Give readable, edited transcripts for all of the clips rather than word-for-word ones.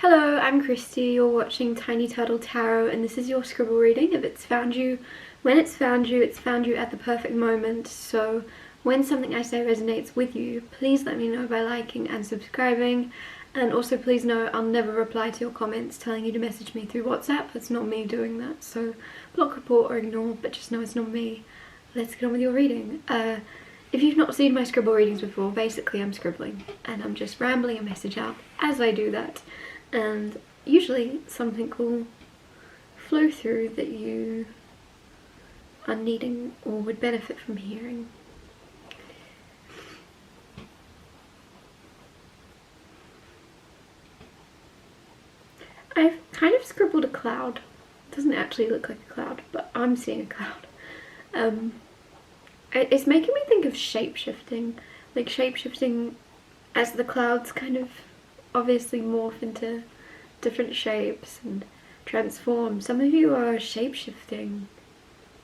Hello, I'm Christy. You're watching Tiny Turtle Tarot, and this is your scribble reading. If it's found you, when it's found you at the perfect moment. So when something I say resonates with you, please let me know by liking and subscribing. And also please know I'll never reply to your comments telling you to message me through WhatsApp. It's not me doing that, so block, report or ignore, but just know it's not me. Let's get on with your reading. If you've not seen my scribble readings before, basically I'm scribbling and I'm just rambling a message out as I do that. And usually something will flow through that you are needing or would benefit from hearing. I've kind of scribbled a cloud. It doesn't actually look like a cloud, but I'm seeing a cloud. It's making me think of shape-shifting. Like shape-shifting as the clouds kind of obviously morph into different shapes and transform. Some of you are shape-shifting.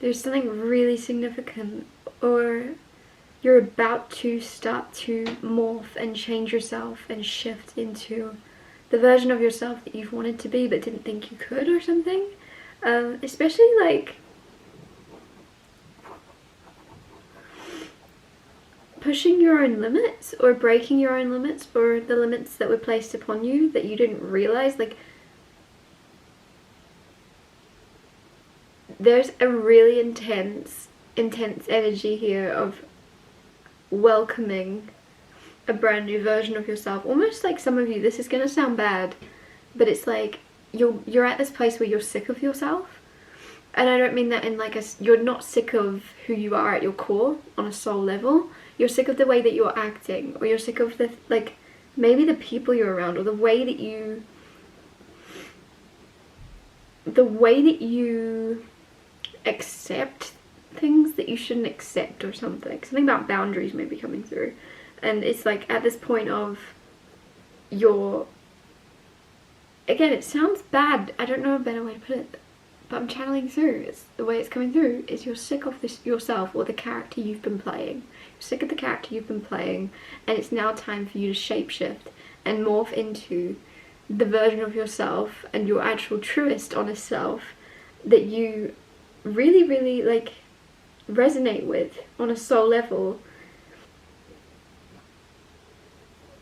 There's something really significant, or you're about to start to morph and change yourself and shift into the version of yourself that you've wanted to be but didn't think you could, or something. Especially like pushing your own limits or breaking your own limits, or the limits that were placed upon you that you didn't realize. Like, there's a really intense energy here of welcoming a brand new version of yourself. Almost like some of you, this is gonna sound bad, but it's like you're at this place where you're sick of yourself. And I don't mean that in like you're not sick of who you are at your core on a soul level. You're sick of the way that you're acting, or you're sick of the, like, maybe the people you're around, or the way that you accept things that you shouldn't accept, or something. Something about boundaries may be coming through. And it's like at this point of again, it sounds bad, I don't know a better way to put it, but I'm channeling through. It's the way it's coming through is you're sick of this yourself, or the character you've been playing. You're sick of the character you've been playing, and it's now time for you to shapeshift and morph into the version of yourself and your actual truest, honest self that you really, really like resonate with on a soul level.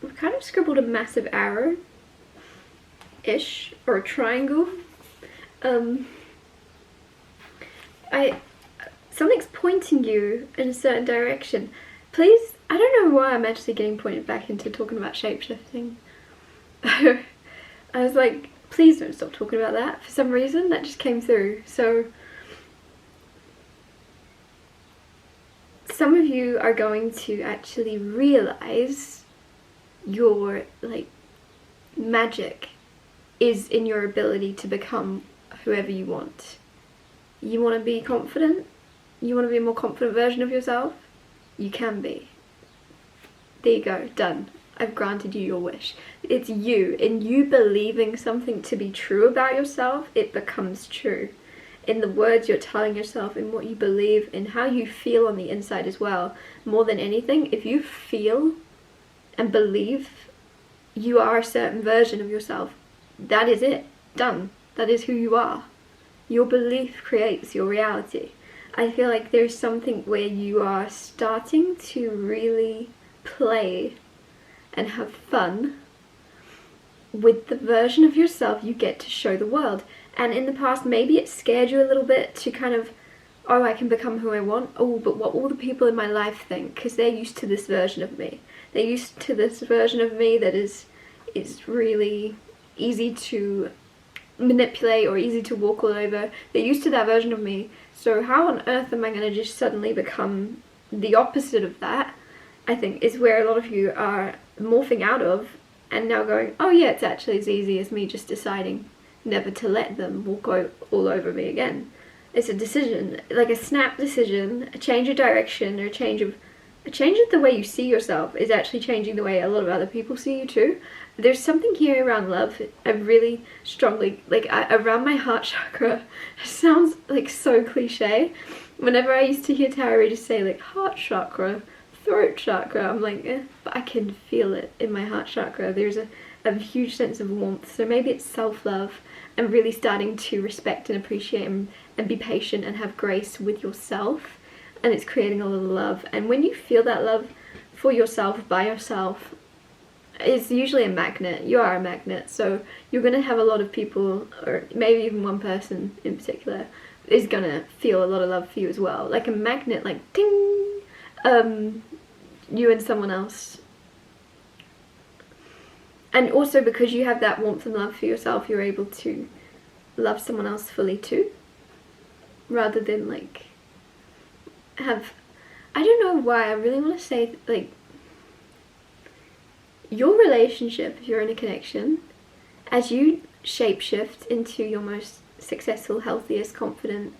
I've kind of scribbled a massive arrow-ish, or a triangle. Something's pointing you in a certain direction. Please, I don't know why I'm actually getting pointed back into talking about shape-shifting. I was like, please don't stop talking about that. For some reason, that just came through. So, some of you are going to actually realize your, like, magic is in your ability to become whoever you want. You want to be confident? You want to be a more confident version of yourself? You can be. There you go, done. I've granted you your wish. It's you. In you believing something to be true about yourself, it becomes true. In the words you're telling yourself, in what you believe, in how you feel on the inside as well. More than anything, if you feel and believe you are a certain version of yourself, that is it. Done. That is who you are. Your belief creates your reality. I feel like there's something where you are starting to really play and have fun with the version of yourself you get to show the world. And in the past, maybe it scared you a little bit to kind of, oh, I can become who I want. Oh, but what will the people in my life think? Because they're used to this version of me. They're used to this version of me that is really easy to manipulate or easy to walk all over. They're used to that version of me. So how on earth am I going to just suddenly become the opposite of that? I think is where a lot of you are morphing out of, and now going, oh yeah, it's actually as easy as me just deciding never to let them walk all over me again. It's a decision, like a snap decision, a change of direction, or a change of the way you see yourself is actually changing the way a lot of other people see you too. There's something here around love. I really strongly, like, around my heart chakra. It sounds like so cliche. Whenever I used to hear tarot readers say like heart chakra, throat chakra, I'm like, but I can feel it in my heart chakra. There's a huge sense of warmth. So maybe it's self-love and really starting to respect and appreciate and be patient and have grace with yourself, and it's creating a lot of love. And when you feel that love for yourself, by yourself, it's usually a magnet. You are a magnet, so you're going to have a lot of people, or maybe even one person in particular, is going to feel a lot of love for you as well. Like a magnet, like ding, you and someone else. And also because you have that warmth and love for yourself, you're able to love someone else fully too, rather than like have, I don't know why, I really want to say like your relationship, if you're in a connection, as you shapeshift into your most successful, healthiest, confident,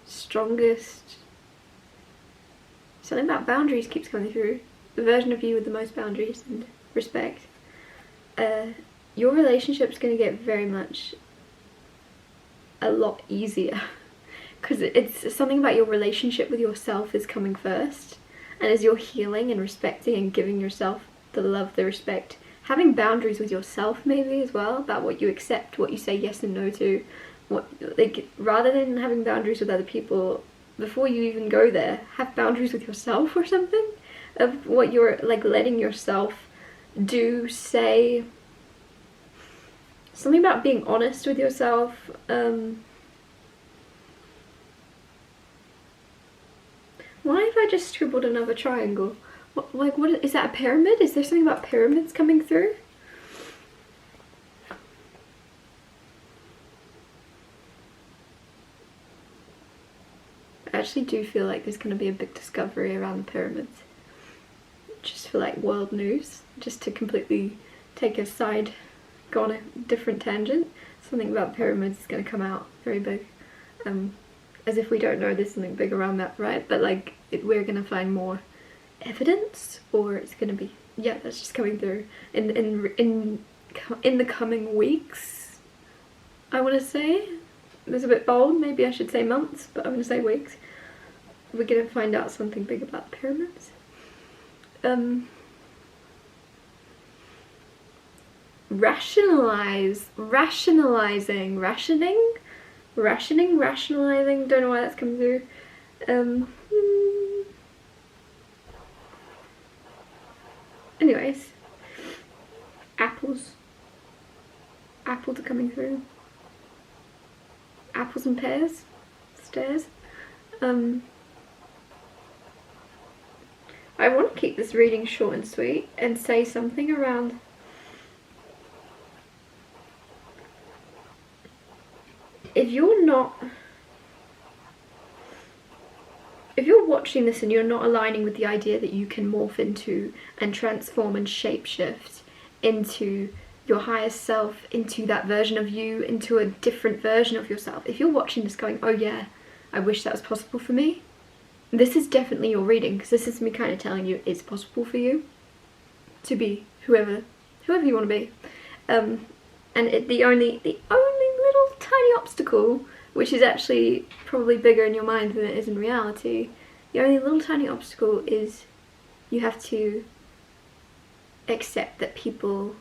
strongest, something about boundaries keeps coming through, the version of you with the most boundaries and respect, your relationship's going to get very much a lot easier, because it's something about your relationship with yourself is coming first. And as you're healing and respecting and giving yourself the love, the respect, having boundaries with yourself maybe as well, about what you accept, what you say yes and no to, what, like, rather than having boundaries with other people, before you even go there, have boundaries with yourself or something, of what you're like letting yourself do, say, something about being honest with yourself. Why have I just scribbled another triangle? What is that, a pyramid? Is there something about pyramids coming through? I actually do feel like there's going to be a big discovery around the pyramids. Just for like world news, just to completely take a side, go on a different tangent. Something about pyramids is going to come out very big. As if we don't know there's something big around that, right? But like we're gonna find more evidence, or it's gonna be, yeah, that's just coming through in the coming weeks. I want to say it's a bit bold. Maybe I should say months, but I'm gonna say weeks. We're gonna find out something big about the pyramids. Rationalizing, don't know why that's coming through. Anyways, apples are coming through. Apples and pears, stairs. I want to keep this reading short and sweet and say something around if you're watching this and you're not aligning with the idea that you can morph into and transform and shapeshift into your highest self, into that version of you, into a different version of yourself, if you're watching this going, oh yeah, I wish that was possible for me, this is definitely your reading, because this is me kind of telling you it's possible for you to be whoever you want to be. And the only little tiny obstacle, which is actually probably bigger in your mind than it is in reality, the only little tiny obstacle is you have to accept that people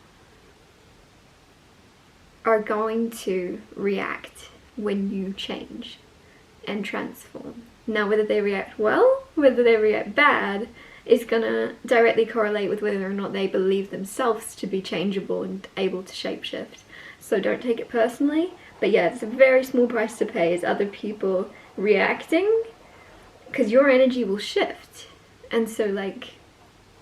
are going to react when you change and transform. Now, whether they react well, whether they react bad, is gonna directly correlate with whether or not they believe themselves to be changeable and able to shapeshift. So don't take it personally, but yeah, it's a very small price to pay, is other people reacting, because your energy will shift. And so like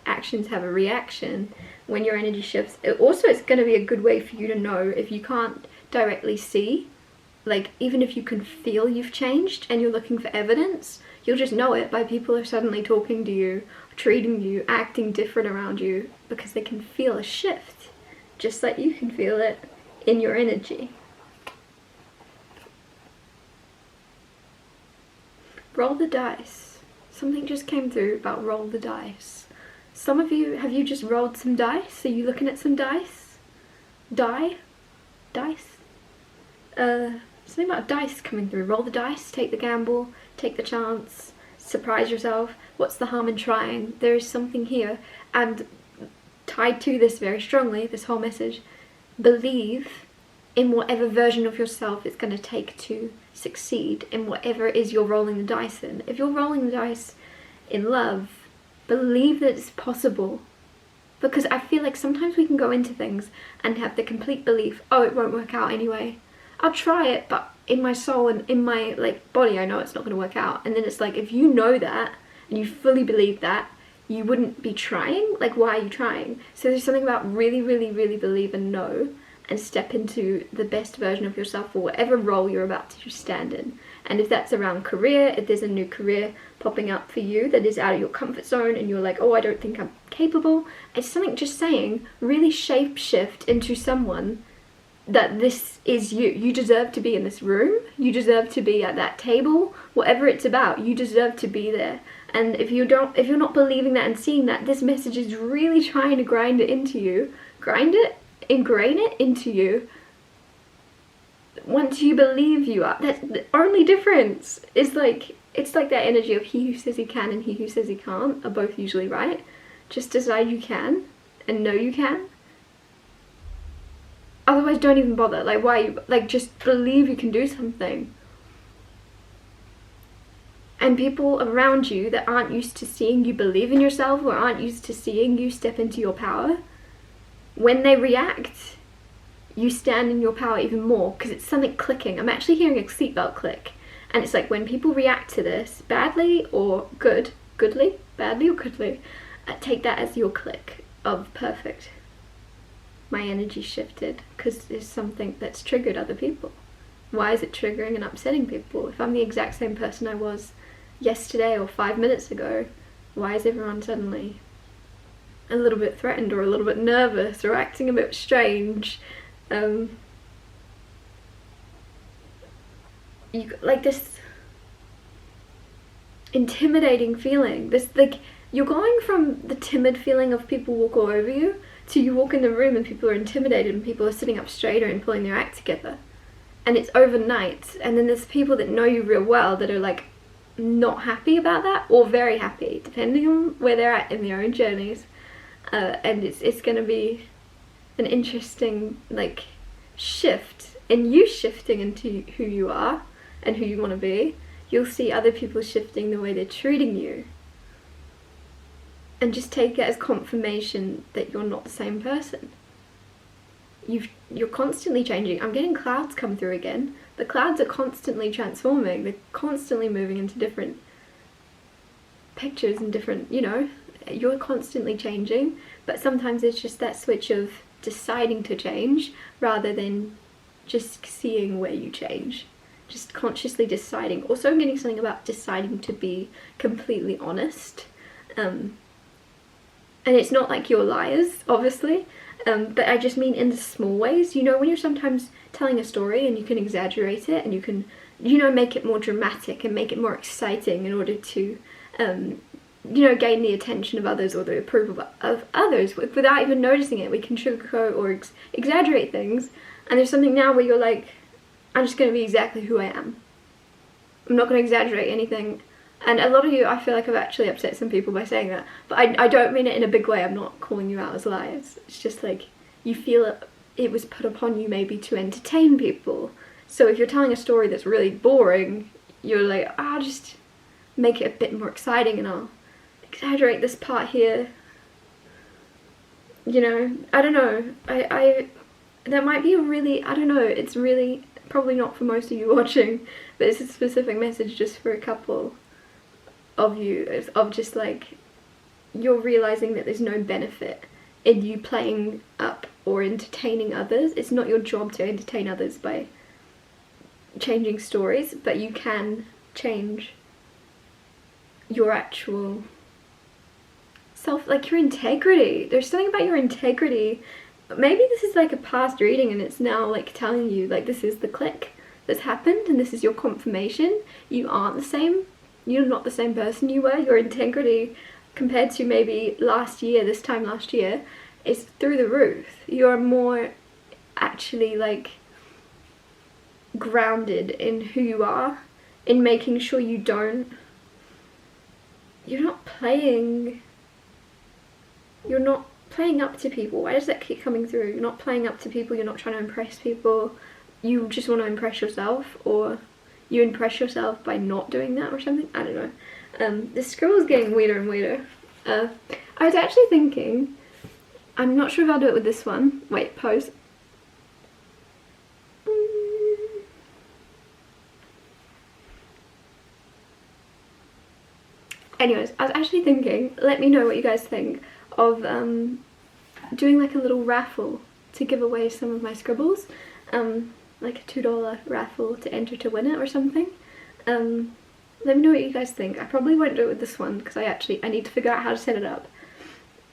actions have a reaction when your energy shifts. It's going to be a good way for you to know, if you can't directly see, like even if you can feel you've changed and you're looking for evidence, you'll just know it by people are suddenly talking to you, treating you, acting different around you, because they can feel a shift, just like you can feel it in your energy. Roll the dice. Something just came through about roll the dice. Some of you, have you just rolled some dice? Are you looking at some dice? Dice? Something about dice coming through. Roll the dice, take the gamble, take the chance. surprise yourself. What's the harm in trying? There is something here. And tied to this very strongly, this whole message, believe in whatever version of yourself it's going to take to succeed in whatever it is you're rolling the dice in. If you're rolling the dice in love, believe that it's possible. Because I feel like sometimes we can go into things and have the complete belief, oh, it won't work out anyway. I'll try it, but in my soul and in my like body, I know it's not going to work out. And then it's like, if you know that and you fully believe that, you wouldn't be trying. Like, why are you trying? So there's something about really, really, really believe and know, and step into the best version of yourself for whatever role you're about to stand in. And if that's around career, if there's a new career popping up for you that is out of your comfort zone and you're like, oh, I don't think I'm capable, it's something just saying, really shape shift into someone that this is you. You deserve to be in this room. You deserve to be at that table. Whatever it's about, you deserve to be there. And if you're not believing that and seeing that, this message is really trying to grind it into you. Ingrain it into you. Once you believe you are, that's the only difference. It's like that energy of he who says he can and he who says he can't are both usually right. Just decide you can and know you can. Otherwise, don't even bother. Like, why? Like, just believe you can do something. And people around you that aren't used to seeing you believe in yourself or aren't used to seeing you step into your power, when they react, you stand in your power even more because it's something clicking. I'm actually hearing a seatbelt click. And it's like when people react to this, badly or goodly, take that as your click of perfect. My energy shifted because there's something that's triggered other people. Why is it triggering and upsetting people? If I'm the exact same person I was yesterday or 5 minutes ago, why is everyone suddenly a little bit threatened or a little bit nervous or acting a bit strange? You like this intimidating feeling. This, like, you're going from the timid feeling of people walk all over you to you walk in the room and people are intimidated and people are sitting up straighter and pulling their act together. And it's overnight. And then there's people that know you real well that are like not happy about that or very happy, depending on where they're at in their own journeys. And it's going to be an interesting like shift in you shifting into who you are and who you want to be. You'll see other people shifting the way they're treating you. And just take it as confirmation that you're not the same person. You're constantly changing. I'm getting clouds come through again. The clouds are constantly transforming. They're constantly moving into different pictures and different, you're constantly changing. But sometimes it's just that switch of deciding to change rather than just seeing where you change. Just consciously deciding. Also, I'm getting something about deciding to be completely honest. And it's not like you're liars, obviously, but I just mean in the small ways. When you're sometimes telling a story and you can exaggerate it and you can, make it more dramatic and make it more exciting in order to, gain the attention of others or the approval of others without even noticing it. We can sugarcoat or exaggerate things. And there's something now where you're like, I'm just going to be exactly who I am. I'm not going to exaggerate anything. And a lot of you, I feel like I've actually upset some people by saying that. But I don't mean it in a big way. I'm not calling you out as liars. It's just like, you feel it was put upon you maybe to entertain people. So if you're telling a story that's really boring, you're like, I'll just make it a bit more exciting and I'll exaggerate this part here. I don't know. That might be it's really probably not for most of you watching, but it's a specific message just for a couple of you, of just like, you're realizing that there's no benefit in you playing up or entertaining others. It's not your job to entertain others by changing stories, but you can change your actual self, like your integrity. There's something about your integrity. Maybe this is like a past reading and it's now like telling you like this is the click that's happened and this is your confirmation. You aren't the same. You're not the same person you were. Your integrity compared to maybe this time last year, is through the roof. You're more actually like grounded in who you are, in making sure you don't you're not playing up to people. Why does that keep coming through? You're not playing up to people, you're not trying to impress people. You just want to impress yourself, or you impress yourself by not doing that or something. I don't know. This scribble is getting weirder and weirder. I was actually thinking, I'm not sure if I'll do it with this one. Wait, pose. Anyways, I was actually thinking, let me know what you guys think of doing like a little raffle to give away some of my scribbles. Like a $2 raffle to enter to win it or something. Let me know what you guys think. I probably won't do it with this one because I need to figure out how to set it up.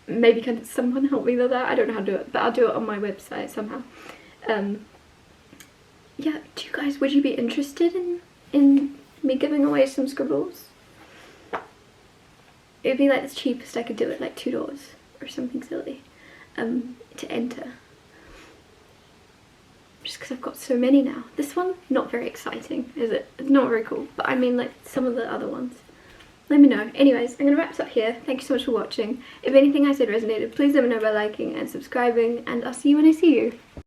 Maybe can someone help me with that? I don't know how to do it, but I'll do it on my website somehow. Yeah, would you be interested in me giving away some scribbles? It would be like the cheapest I could do it, like $2 or something silly, to enter. Just because I've got so many now. This one, not very exciting, is it? It's not very cool, but I mean like some of the other ones. Let me know. Anyways, I'm going to wrap this up here. Thank you so much for watching. If anything I said resonated, please let me know by liking and subscribing, and I'll see you when I see you.